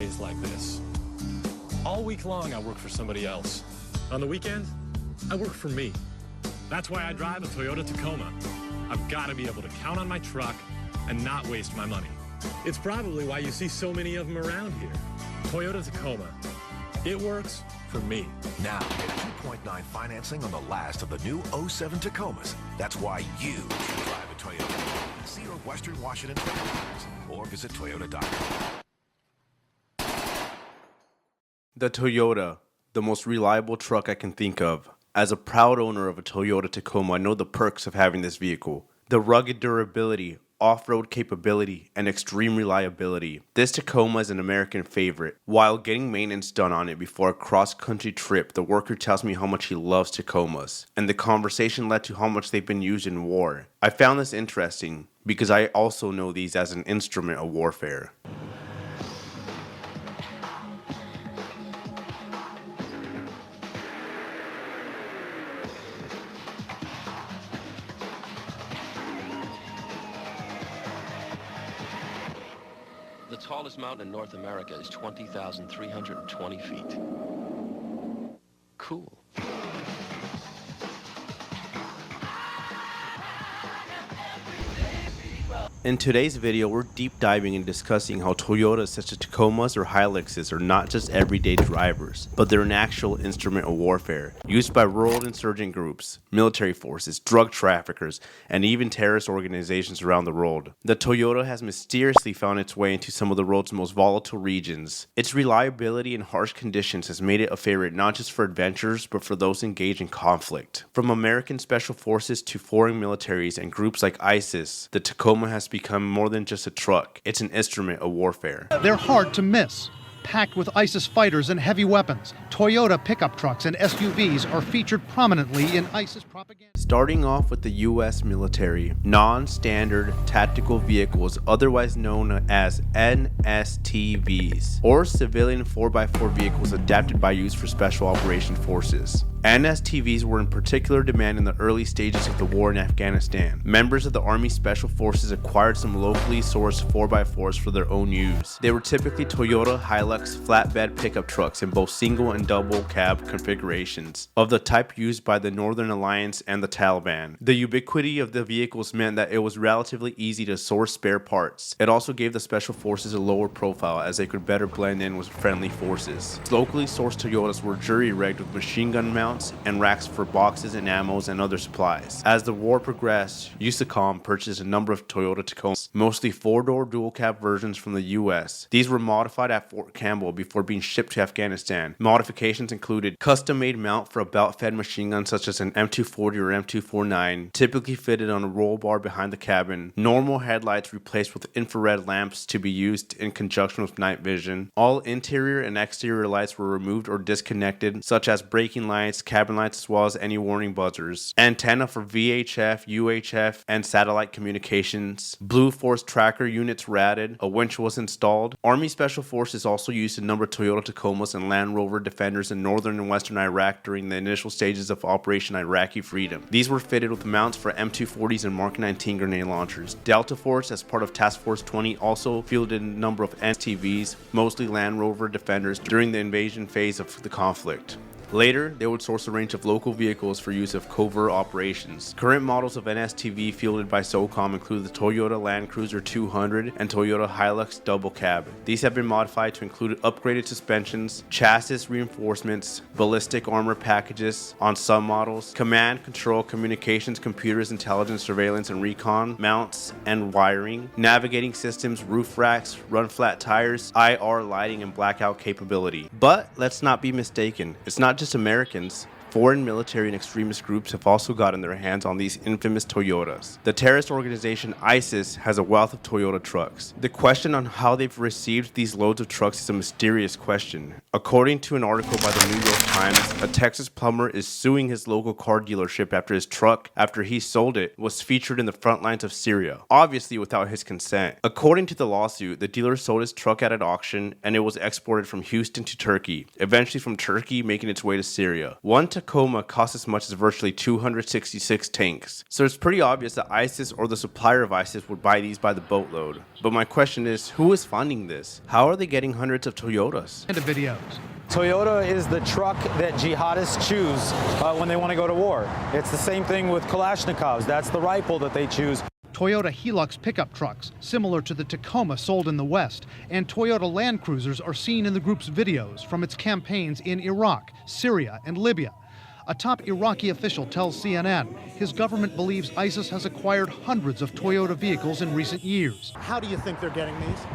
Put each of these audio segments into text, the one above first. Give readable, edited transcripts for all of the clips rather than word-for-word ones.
days like this. All week long, I work for somebody else. On the weekend, I work for me. That's why I drive a Toyota Tacoma. I've got to be able to count on my truck and not waste my money. It's probably why you see so many of them around here. Toyota Tacoma. It works for me. Now, get 2.9 financing on the last of the new '07 Tacomas. That's why you should drive a Toyota. See your Western Washington Toyota dealers or visit toyota.com. The Toyota, the most reliable truck I can think of. As a proud owner of a Toyota Tacoma, I know the perks of having this vehicle. The rugged durability, off-road capability, and extreme reliability. This Tacoma is an American favorite. While getting maintenance done on it before a cross-country trip, the worker tells me how much he loves Tacomas, and the conversation led to how much they've been used in war. I found this interesting because I also know these as an instrument of warfare. The tallest mountain in North America is 20,320 feet. Cool. In today's video, we're deep diving and discussing how Toyotas such as Tacomas or Hiluxes are not just everyday drivers, but they're an actual instrument of warfare, used by rural insurgent groups, military forces, drug traffickers, and even terrorist organizations around the world. The Toyota has mysteriously found its way into some of the world's most volatile regions. Its reliability in harsh conditions has made it a favorite not just for adventurers, but for those engaged in conflict. From American special forces to foreign militaries and groups like ISIS, the Tacoma has become more than just a truck. It's an instrument of warfare. They're hard to miss. Packed with ISIS fighters and heavy weapons, Toyota pickup trucks and SUVs are featured prominently in ISIS propaganda. Starting off with the U.S. military, non-standard tactical vehicles, otherwise known as NSTVs, or civilian 4x4 vehicles adapted by use for special operation forces. NSTVs were in particular demand in the early stages of the war in Afghanistan. Members of the Army Special Forces acquired some locally sourced 4x4s for their own use. They were typically Toyota Hilux flatbed pickup trucks in both single and double cab configurations, of the type used by the Northern Alliance and the Taliban. The ubiquity of the vehicles meant that it was relatively easy to source spare parts. It also gave the Special Forces a lower profile as they could better blend in with friendly forces. Locally sourced Toyotas were jury-rigged with machine gun mounts and racks for boxes and ammos and other supplies. As the war progressed, USACOM purchased a number of Toyota Tacomas, mostly four-door dual-cab versions from the US. These were modified at Fort Campbell before being shipped to Afghanistan. Modifications included custom-made mount for a belt-fed machine gun such as an M240 or M249, typically fitted on a roll bar behind the cabin, normal headlights replaced with infrared lamps to be used in conjunction with night vision. All interior and exterior lights were removed or disconnected, such as braking lights, cabin lights, as well as any warning buzzers. Antenna for VHF, UHF, and satellite communications. Blue Force tracker units were added. A winch was installed. Army Special Forces also used a number of Toyota Tacomas and Land Rover Defenders in northern and western Iraq during the initial stages of Operation Iraqi Freedom. These were fitted with mounts for M240s and Mark 19 grenade launchers. Delta Force, as part of Task Force 20, also fielded a number of NTVs, mostly Land Rover Defenders, during the invasion phase of the conflict. Later, they would source a range of local vehicles for use of covert operations. Current models of NSTV fielded by SOCOM include the Toyota Land Cruiser 200 and Toyota Hilux Double Cab. These have been modified to include upgraded suspensions, chassis reinforcements, ballistic armor packages on some models, command, control, communications, computers, intelligence, surveillance, and recon, mounts and wiring, navigating systems, roof racks, run flat tires, IR lighting, and blackout capability. But let's not be mistaken, it's not just Americans. Foreign military and extremist groups have also gotten their hands on these infamous Toyotas. The terrorist organization ISIS has a wealth of Toyota trucks. The question on how they've received these loads of trucks is a mysterious question. According to an article by the New York Times, a Texas plumber is suing his local car dealership after his truck, after he sold it, was featured in the front lines of Syria, obviously without his consent. According to the lawsuit, the dealer sold his truck at an auction and it was exported from Houston to Turkey, eventually from Turkey making its way to Syria. One Tacoma costs as much as virtually 266 tanks. So it's pretty obvious that ISIS or the supplier of ISIS would buy these by the boatload. But my question is, who is funding this? How are they getting hundreds of Toyotas? And the videos. Toyota is the truck that jihadists choose when they want to go to war. It's the same thing with Kalashnikovs. That's the rifle that they choose. Toyota Hilux pickup trucks, similar to the Tacoma sold in the West, and Toyota Land Cruisers are seen in the group's videos from its campaigns in Iraq, Syria, and Libya. A top Iraqi official tells CNN his government believes ISIS has acquired hundreds of Toyota vehicles in recent years. How do you think they're getting these?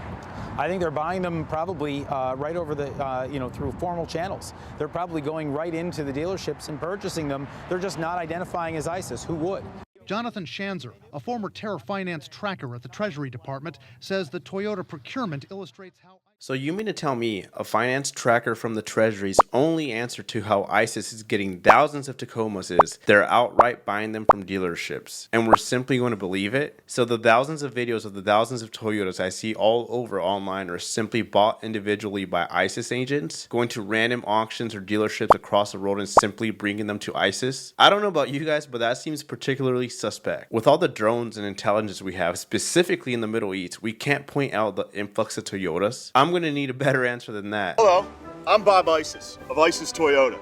I think they're buying them probably right over the, through formal channels. They're probably going right into the dealerships and purchasing them. They're just not identifying as ISIS. Who would? Jonathan Schanzer, a former terror finance tracker at the Treasury Department, says the Toyota procurement illustrates how... So you mean to tell me a finance tracker from the Treasury's only answer to how ISIS is getting thousands of Tacomas is they're outright buying them from dealerships, and we're simply going to believe it? So the thousands of videos of the thousands of Toyotas I see all over online are simply bought individually by ISIS agents, going to random auctions or dealerships across the road and simply bringing them to ISIS? I don't know about you guys, but that seems particularly suspect. With all the drones and intelligence we have, specifically in the Middle East, we can't point out the influx of Toyotas. I'm going to need a better answer than that. Hello, I'm Bob Isis of Isis Toyota,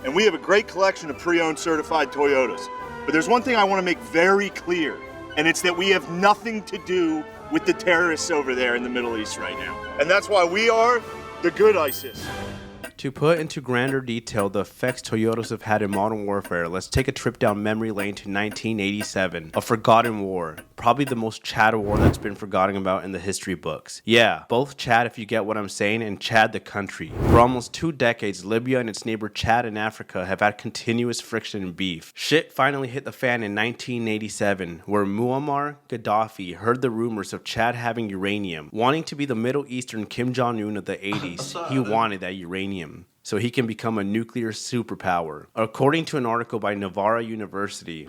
and we have a great collection of pre-owned certified Toyotas. But there's one thing I want to make very clear, and it's that we have nothing to do with the terrorists over there in the Middle East right now. And that's why we are the good ISIS. To put into grander detail the effects Toyotas have had in modern warfare, let's take a trip down memory lane to 1987, a forgotten war, probably the most Chad war that's been forgotten about in the history books. Yeah, both Chad, if you get what I'm saying, and Chad the country. For almost 2 decades, Libya and its neighbor Chad in Africa have had continuous friction and beef. Shit finally hit the fan in 1987, where Muammar Gaddafi heard the rumors of Chad having uranium. Wanting to be the Middle Eastern Kim Jong-un of the 80s, he wanted that uranium so he can become a nuclear superpower. According to an article by Navarra University,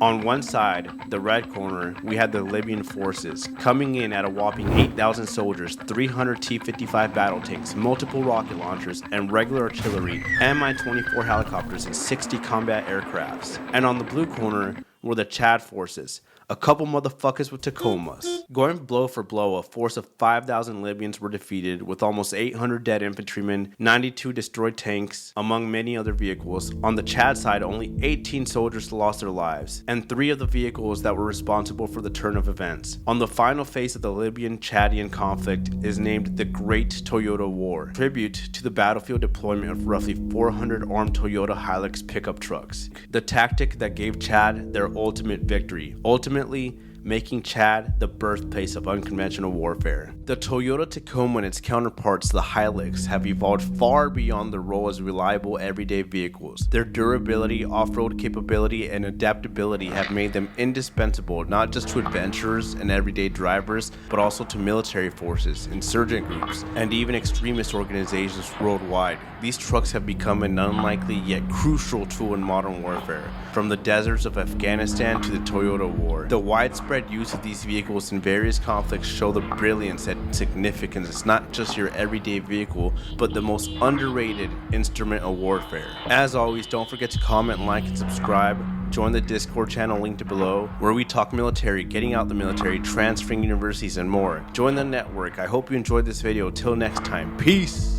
on one side, the red corner, we had the Libyan forces coming in at a whopping 8,000 soldiers, 300 T-55 battle tanks, multiple rocket launchers, and regular artillery, Mi-24 helicopters, and 60 combat aircrafts. And on the blue corner were the Chad forces, a couple motherfuckers with Tacomas. Going blow for blow, a force of 5,000 Libyans were defeated, with almost 800 dead infantrymen, 92 destroyed tanks, among many other vehicles. On the Chad side, only 18 soldiers lost their lives, and 3 of the vehicles that were responsible for the turn of events. On the final phase of the Libyan-Chadian conflict is named the Great Toyota War, tribute to the battlefield deployment of roughly 400 armed Toyota Hilux pickup trucks, the tactic that gave Chad their ultimate victory, ultimately making Chad the birthplace of unconventional warfare. The Toyota Tacoma and its counterparts, the Hilux, have evolved far beyond their role as reliable everyday vehicles. Their durability, off-road capability, and adaptability have made them indispensable not just to adventurers and everyday drivers, but also to military forces, insurgent groups, and even extremist organizations worldwide. These trucks have become an unlikely yet crucial tool in modern warfare. From the deserts of Afghanistan to the Toyota War, the widespread use of these vehicles in various conflicts show the brilliance and significance. It's not just your everyday vehicle, but the most underrated instrument of warfare. As always, don't forget to comment, like, and subscribe. Join the Discord channel linked below, where we talk military, getting out the military, transferring universities, and more. Join the network. I hope you enjoyed this video. Till next time, peace!